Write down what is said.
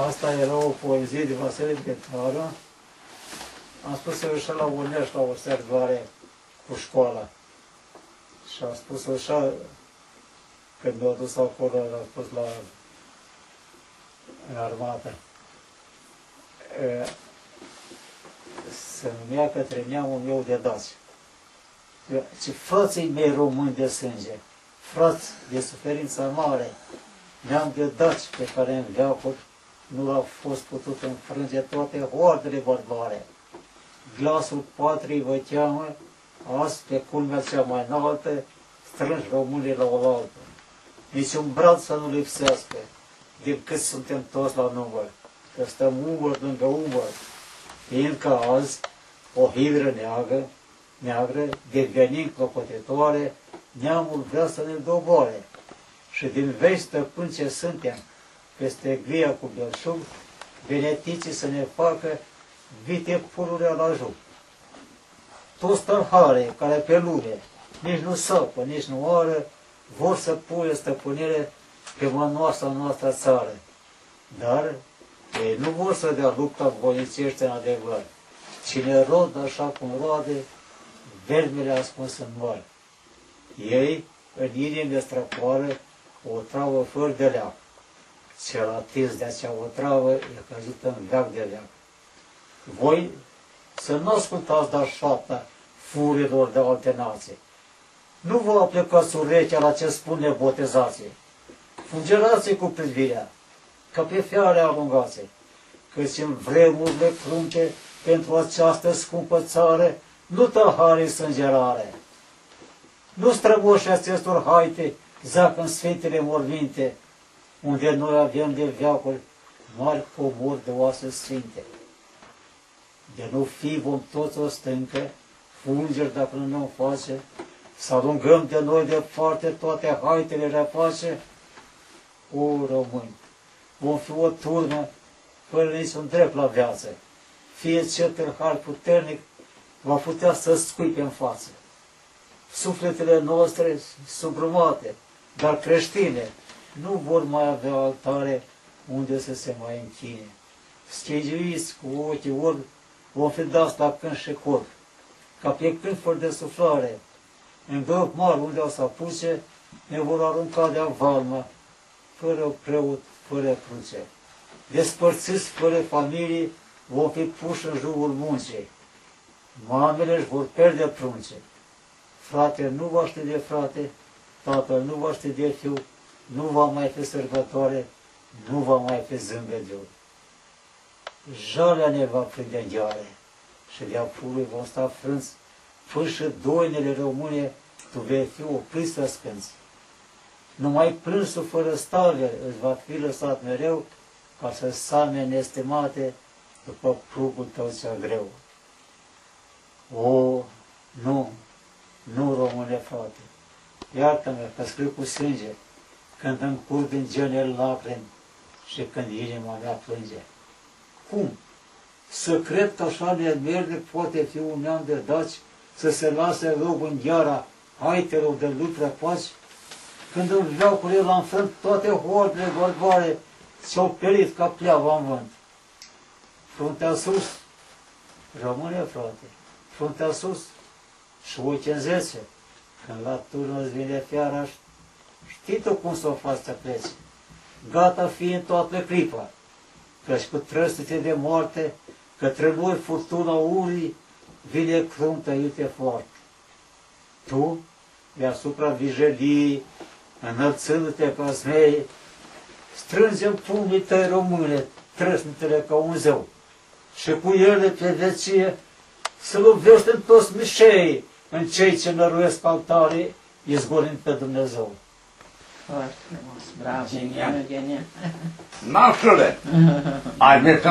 Asta era o poezie de Vasile Petară. Am spus-o așa la Unești, la o sărbătoare cu școala. Și am spus așa, când m-au dus acolo, am spus în armată. Se numea către neamul meu de daci. Și frații mei români de sânge, frați de suferință mare, neam de daci pe care în veacuri nu au fost putut înfrânge toate hoardele barbare. Glasul patriei vă cheamă, azi pe culmea cea mai înaltă, strângi românii la oaltă. Nici un brad să nu lipsească, decât suntem toți la număr, că stăm umăr lângă umăr, fiindcă azi o hidră neagră, devenind clopotătoare, neamul vrea să ne doboare. Și din vești stăpâni ce suntem, peste glia cu belșug, veneticii să ne facă vite pururea la joc. Toți tărhare care pe lume, nici nu sapă, nici nu oară, vor să pune stăpânire pe mănoasa noastră țară. Dar ei nu vor să dea lupta voinicește în adevăr. Cine rod așa cum roade, vermele ascuns în măr. Ei în inime străpoară o travă fără de leac. Cel atins de acea otravă e căzut în veac de leac. Voi să nu ascultați de șapta furilor de alte nații. Nu vă aplicați urechea la ce spune botezații. Fungerați cu privirea, ca pe fiare alungați, căci în vremurile crunte pentru această scumpă țară nu tăhare sângerare. Nu strămoșii acestor haite zac în sfintele morminte, unde noi avem de veacuri mari comori de oase sfinte. De nu fi vom toți o stâncă, fungeri dacă nu ne-o face, să alungăm de noi departe toate haitele reface. O, români, vom fi o turmă fără niciun drept la viață. Fie ce tâlhar puternic va putea să scuipe în față. Sufletele noastre subrumate, dar creștine, nu vor mai avea altare unde să se mai închine. Schegiuiți cu ochii orbi, vom fi dați la cânt și corp, ca pe cânt fără de suflare. În grob mari unde o să apuce, ne vor arunca de-a valmă, fără preot, fără cruce. Despărțiți fără familie, vom fi puși în jurul muncii. Mamele își vor pierde prunce. Frate nu va ști de frate, tatăl nu va ști de fiu, nu va mai fi sărbătoare, nu va mai fi zâmbediu. Jalea ne va prinde în gheare și de-a pului vom sta frânți, până și doinele rămâne, tu vei fi oprit să scânți. Numai plânsul fără stare îți va fi lăsat mereu, ca să same nestimate după plugul tău cel greu. O, nu, române, frate, iartă-mă că scriu cu sânge, când îmi curg din genele lacrimi și când inima mea plânge. Cum? Să cred că așa nemernic poate fi un neam de daci să se lase loc în gheara haitelor de lupi răpaci, când în veacurile l-am frânt toate hoardele barbare și-au perit ca pleava în vânt. Fruntea sus, rămâne, frate, fruntea sus și ochii în zece. Când la turnul îți vine fiara, știi tu cum să o faci să pleci. Gata fiind toată clipa, căci cu trăstite de moarte, către noi furtuna urii, vine cruntă iute foarte. Tu, deasupra vijeliei, înălțându-te ca zmei, strângem pumnii tăi române, trăsnitele ca un zeu, și cu ele pe vecie să lovești în toți mișeii, în cei ce năruiesc altare, izgolind pe Dumnezeu. Foarte frumos, bravo, genial. Nașule, ai mers